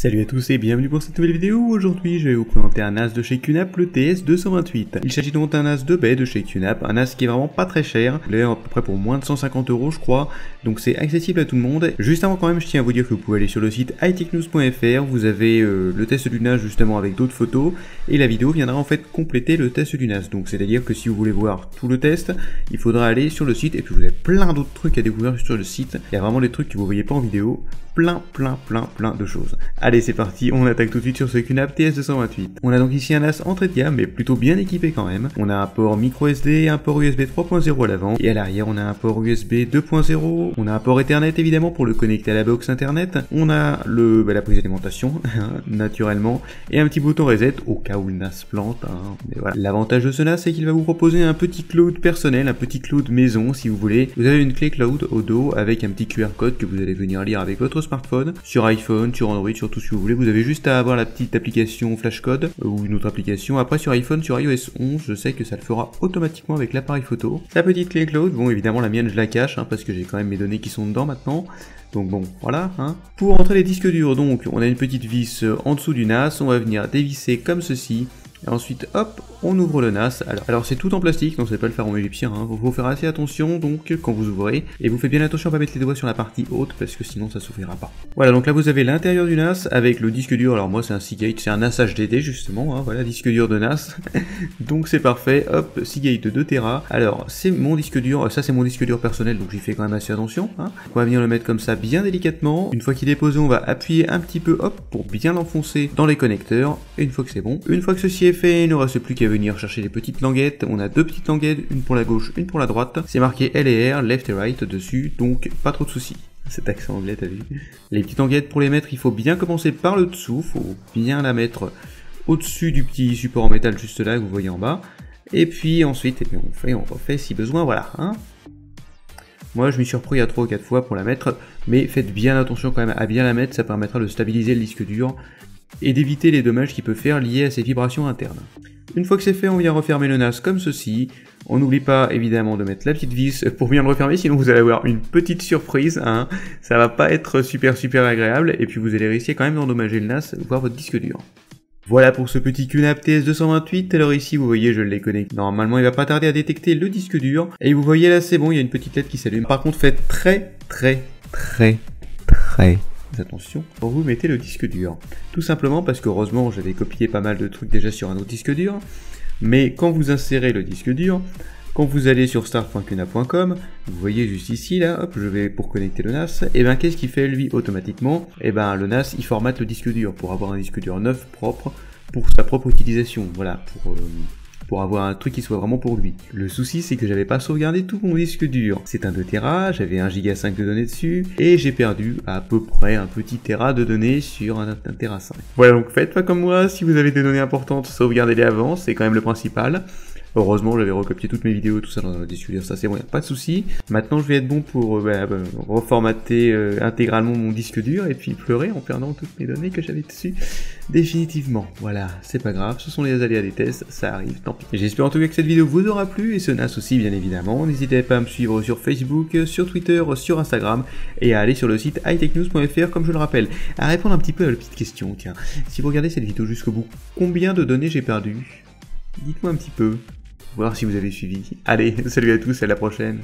Salut à tous et bienvenue pour cette nouvelle vidéo. Aujourd'hui je vais vous présenter un NAS de chez QNAP, le TS228. Il s'agit donc d'un NAS de baie de chez QNAP, un NAS qui est vraiment pas très cher, il est à peu près pour moins de 150 € je crois, donc c'est accessible à tout le monde. Juste avant quand même je tiens à vous dire que vous pouvez aller sur le site hightechnews.fr, vous avez le test du NAS justement avec d'autres photos, et la vidéo viendra en fait compléter le test du NAS. Donc c'est à dire que si vous voulez voir tout le test, il faudra aller sur le site, et puis vous avez plein d'autres trucs à découvrir sur le site, il y a vraiment des trucs que vous voyez pas en vidéo, plein de choses. Allez c'est parti, on attaque tout de suite sur ce QNAP TS228. On a donc ici un NAS entrée de gamme mais plutôt bien équipé quand même. On a un port micro SD, un port USB 3.0 à l'avant et à l'arrière on a un port USB 2.0, on a un port Ethernet évidemment pour le connecter à la box internet, on a la prise d'alimentation naturellement et un petit bouton reset au cas où le NAS plante. Mais voilà. L'avantage de ce NAS c'est qu'il va vous proposer un petit cloud personnel, un petit cloud maison si vous voulez. Vous avez une clé cloud au dos avec un petit QR code que vous allez venir lire avec votre smartphone, sur iPhone, sur Android, sur tout ce que vous voulez. Vous avez juste à avoir la petite application Flashcode ou une autre application. Après sur iPhone, sur iOS 11, je sais que ça le fera automatiquement avec l'appareil photo. La petite clé cloud, bon évidemment la mienne je la cache parce que j'ai quand même mes données qui sont dedans maintenant. Donc bon, voilà. Pour entrer les disques durs, donc on a une petite vis en dessous du NAS, on va venir dévisser comme ceci. Et ensuite, hop, on ouvre le NAS. Alors c'est tout en plastique, donc vous n'allez pas le faire en égyptien, faut faire assez attention donc quand vous ouvrez. Et vous faites bien attention à pas mettre les doigts sur la partie haute parce que sinon ça s'ouvrira pas. Voilà, donc là vous avez l'intérieur du NAS avec le disque dur. Alors moi c'est un Seagate, c'est un NAS HDD justement, voilà, disque dur de NAS. Donc c'est parfait, hop, Seagate 2 Tera. Alors c'est mon disque dur, ça c'est mon disque dur personnel, donc j'y fais quand même assez attention. On va venir le mettre comme ça bien délicatement. Une fois qu'il est posé, on va appuyer un petit peu, hop, pour bien l'enfoncer dans les connecteurs. Et une fois que c'est bon, une fois que ceci est fait, il ne reste plus qu'à venir chercher les petites languettes. On a deux petites languettes, une pour la gauche, une pour la droite. C'est marqué L et R, left et right dessus, donc pas trop de soucis. Cet accent anglais, t'as vu? Les petites languettes, pour les mettre, il faut bien commencer par le dessous, faut bien la mettre au-dessus du petit support en métal juste là que vous voyez en bas. Et puis ensuite, on refait si besoin, voilà. Moi je m'y suis repris à 3 ou 4 fois pour la mettre, mais faites bien attention quand même à bien la mettre, ça permettra de stabiliser le disque dur et d'éviter les dommages qu'il peut faire liés à ses vibrations internes. Une fois que c'est fait, on vient refermer le NAS comme ceci. On n'oublie pas évidemment de mettre la petite vis pour bien le refermer, sinon vous allez avoir une petite surprise, ça va pas être super agréable, et puis vous allez risquer quand même d'endommager le NAS, voire votre disque dur. Voilà pour ce petit QNAP TS228, alors ici vous voyez je l'ai connecté. Normalement il va pas tarder à détecter le disque dur, et vous voyez là c'est bon, il y a une petite LED qui s'allume. Par contre faites très attention quand vous mettez le disque dur. Tout simplement parce qu'heureusement j'avais copié pas mal de trucs déjà sur un autre disque dur, mais quand vous insérez le disque dur, quand vous allez sur start.qnap.com, vous voyez juste ici là, hop, je vais pour connecter le NAS, et bien qu'est-ce qu'il fait lui automatiquement? Et ben le NAS il formate le disque dur pour avoir un disque dur neuf propre pour sa propre utilisation, voilà, pour avoir un truc qui soit vraiment pour lui. Le souci c'est que j'avais pas sauvegardé tout mon disque dur. C'est un 2 Tera, j'avais 1,5 Go de données dessus, et j'ai perdu à peu près un petit Tera de données sur un Tera 5. Voilà, donc faites pas comme moi, si vous avez des données importantes, sauvegardez-les avant, c'est quand même le principal. Heureusement, j'avais recopié toutes mes vidéos, tout ça dans un disque dur, ça c'est bon, y a pas de souci. Maintenant, je vais être bon pour reformater intégralement mon disque dur et puis pleurer en perdant toutes mes données que j'avais dessus. Définitivement, voilà, c'est pas grave, ce sont les aléas des tests, ça arrive, tant pis. J'espère en tout cas que cette vidéo vous aura plu et ce NAS aussi, bien évidemment. N'hésitez pas à me suivre sur Facebook, sur Twitter, sur Instagram et à aller sur le site hightechnews.fr, comme je le rappelle, à répondre un petit peu à la petite question. Tiens, si vous regardez cette vidéo jusqu'au bout, combien de données j'ai perdu? Dites-moi un petit peu. Voir si vous avez suivi. Allez, salut à tous, à la prochaine.